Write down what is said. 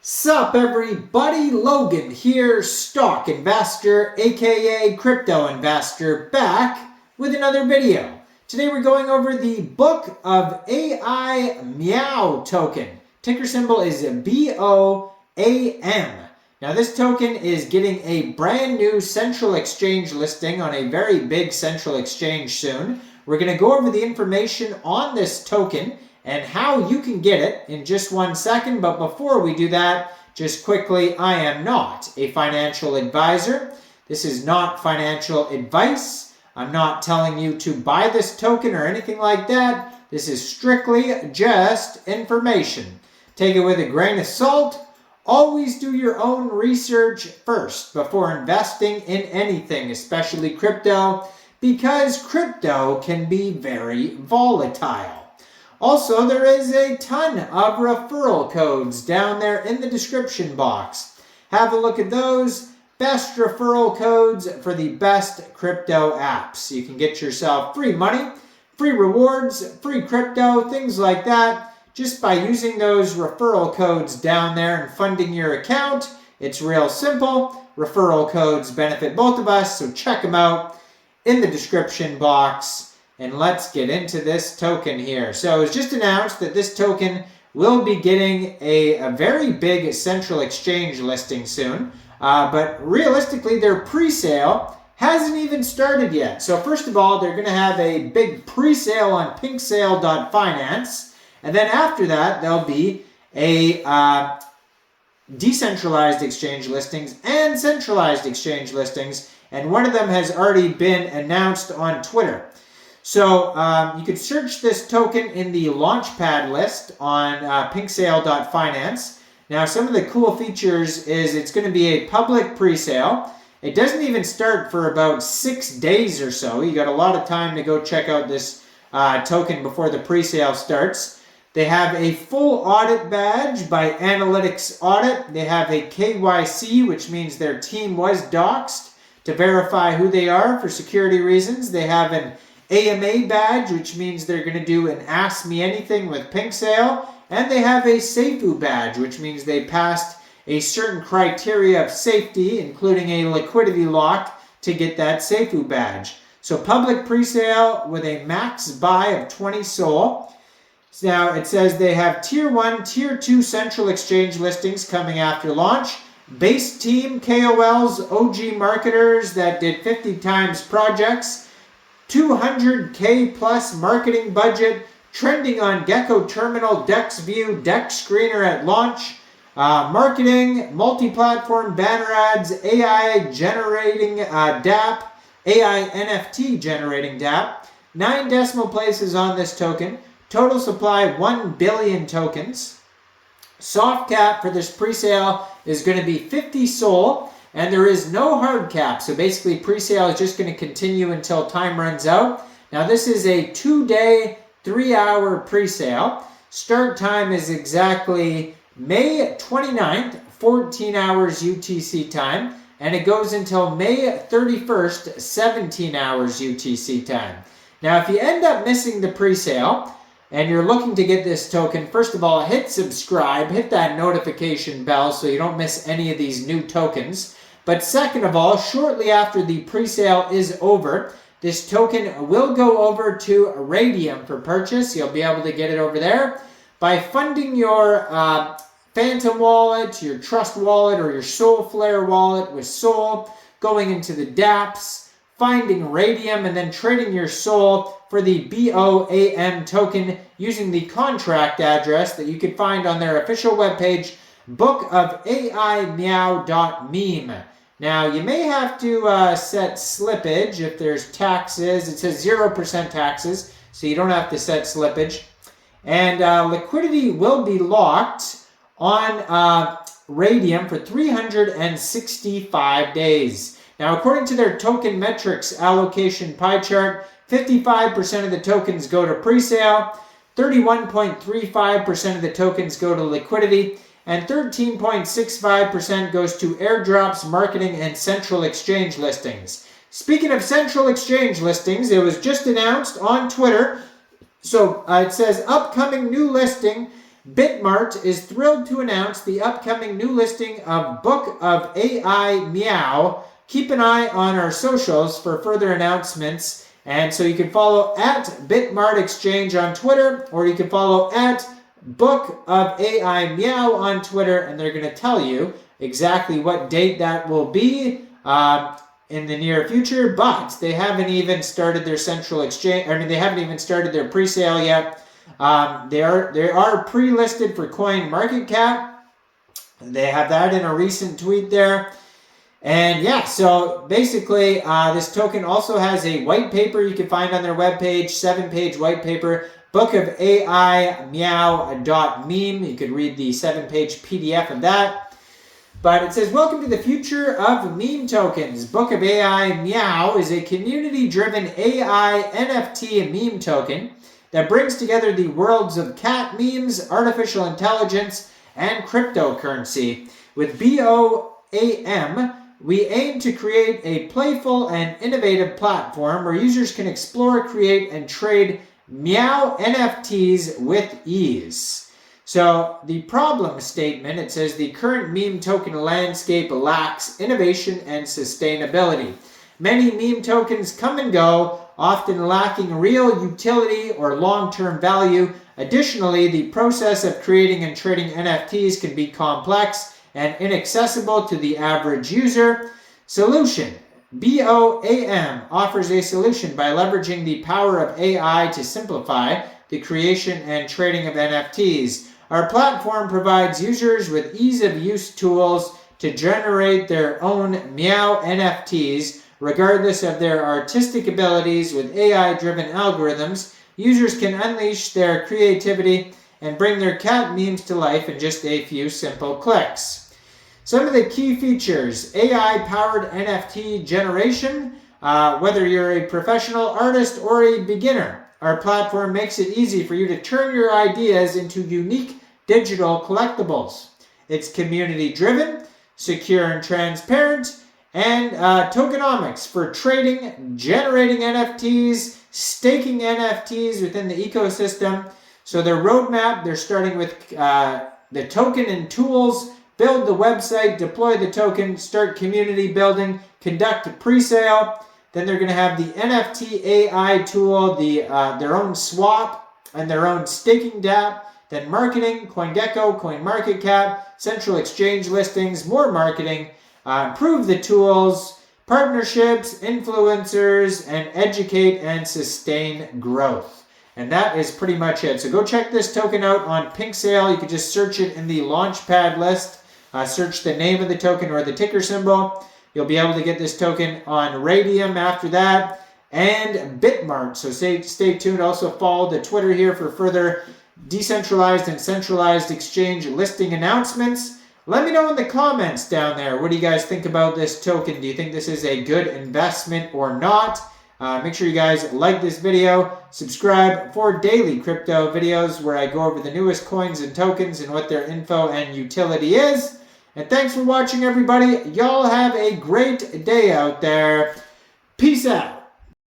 Sup everybody, Logan here, stock investor aka crypto investor, back with another video. Today we're going over the Book of AI Meow token. Ticker symbol is BOAM. Now this token is getting a brand new central exchange listing on a very big central exchange soon. We're going to go over the information on this token and how you can get it in just 1 second. But before we do that, just quickly, I am not a financial advisor. This is not financial advice. I'm not telling you to buy this token or anything like that. This is strictly just information. Take it with a grain of salt. Always do your own research first before investing in anything, especially crypto, because crypto can be very volatile. Also, there is a ton of referral codes down there in the description box. Have a look at those. Best referral codes for the best crypto apps. You can get yourself free money, free rewards, free crypto, things like that, just by using those referral codes down there and funding your account. It's real simple. Referral codes benefit both of us, so check them out in the description box. And let's get into this token here. So it was just announced that this token will be getting a very big central exchange listing soon. But realistically, their pre-sale hasn't even started yet. So first of all, they're going to have a big pre-sale on pinksale.finance. And then after that, there'll be a decentralized exchange listings and centralized exchange listings. And one of them has already been announced on Twitter. So you could search this token in the Launchpad list on pinksale.finance. Now, some of the cool features is it's going to be a public pre-sale. It doesn't even start for about 6 days or so. You got a lot of time to go check out this token before the pre-sale starts. They have a full audit badge by Analytics Audit. They have a KYC, which means their team was doxed to verify who they are for security reasons. They have an AMA badge, which means they're going to do an Ask Me Anything with PinkSale. And they have a SAFU badge, which means they passed a certain criteria of safety, including a liquidity lock, to get that SAFU badge. So public pre-sale with a max buy of 20 SOL. Now it says they have Tier 1, Tier 2 central exchange listings coming after launch. Base team, KOLs, OG marketers that did 50 times projects. 200K plus marketing budget, trending on Gecko Terminal, DexView, Dex Screener at launch, marketing, multi-platform banner ads, AI generating DApp, AI NFT generating DApp, 9 decimal places on this token, total supply 1 billion tokens. Soft cap for this pre-sale is going to be 50 SOL. And there is no hard cap, so basically pre-sale is just going to continue until time runs out. Now this is a 2-day, 3-hour pre-sale. Start time is exactly May 29th, 14 hours UTC time. And it goes until May 31st, 17 hours UTC time. Now if you end up missing the pre-sale and you're looking to get this token, first of all, hit subscribe, hit that notification bell so you don't miss any of these new tokens. But second of all, shortly after the pre-sale is over, this token will go over to Raydium for purchase. You'll be able to get it over there by funding your Phantom wallet, your Trust wallet, or your Solflare wallet with Sol, going into the dApps, finding Raydium, and then trading your Sol for the BOAM token using the contract address that you can find on their official webpage, bookofaimeow.meme. Now, you may have to set slippage if there's taxes. It says 0% taxes, so you don't have to set slippage. And liquidity will be locked on Raydium for 365 days. Now, according to their token metrics allocation pie chart, 55% of the tokens go to pre-sale, 31.35% of the tokens go to liquidity, and 13.65% goes to airdrops, marketing, and central exchange listings. Speaking of central exchange listings, it was just announced on Twitter. So it says upcoming new listing Bitmart is thrilled to announce the upcoming new listing of Book of AI Meow. Keep an eye on our socials for further announcements. And so you can follow at Bitmart Exchange on Twitter, or you can follow at Book of AI Meow on Twitter, and they're going to tell you exactly what date that will be in the near future. But they haven't even started their central exchange. I mean, they haven't even started their pre-sale yet. They are pre-listed for CoinMarketCap. They have that in a recent tweet there. And yeah, so basically this token also has a white paper you can find on their webpage, 7-page white paper, Book of AI Meow.meme. You could read the 7-page PDF of that. But it says, welcome to the future of meme tokens. Book of AI Meow is a community-driven AI NFT meme token that brings together the worlds of cat memes, artificial intelligence, and cryptocurrency. With BOAM, we aim to create a playful and innovative platform where users can explore, create, and trade Meow NFTs with ease. So the problem statement, it says the current meme token landscape lacks innovation and sustainability. Many meme tokens come and go, often lacking real utility or long-term value. Additionally, the process of creating and trading NFTs can be complex and inaccessible to the average user. Solution. BOAM offers a solution by leveraging the power of AI to simplify the creation and trading of NFTs. Our platform provides users with ease-of-use tools to generate their own Meow NFTs, regardless of their artistic abilities. With AI-driven algorithms, users can unleash their creativity and bring their cat memes to life in just a few simple clicks. Some of the key features: AI-powered NFT generation. Whether you're a professional artist or a beginner, our platform makes it easy for you to turn your ideas into unique digital collectibles. It's community-driven, secure and transparent, and tokenomics for trading, generating NFTs, staking NFTs within the ecosystem. So their roadmap, they're starting with the token and tools, build the website, deploy the token, start community building, conduct a pre-sale. Then they're going to have the NFT AI tool, their own swap, and their own staking dApp. Then marketing, CoinGecko, CoinMarketCap, central exchange listings, more marketing, improve the tools, partnerships, influencers, and educate and sustain growth. And that is pretty much it. So go check this token out on PinkSale. You can just search it in the Launchpad list. Search the name of the token or the ticker symbol. You'll be able to get this token on Raydium after that, and Bitmart. So stay tuned. Also follow the Twitter here for further decentralized and centralized exchange listing announcements. Let me know in the comments down there. What do you guys think about this token? Do you think this is a good investment or not? Make sure you guys like this video, subscribe for daily crypto videos where I go over the newest coins and tokens and what their info and utility is. And thanks for watching, everybody. Y'all have a great day out there. Peace out.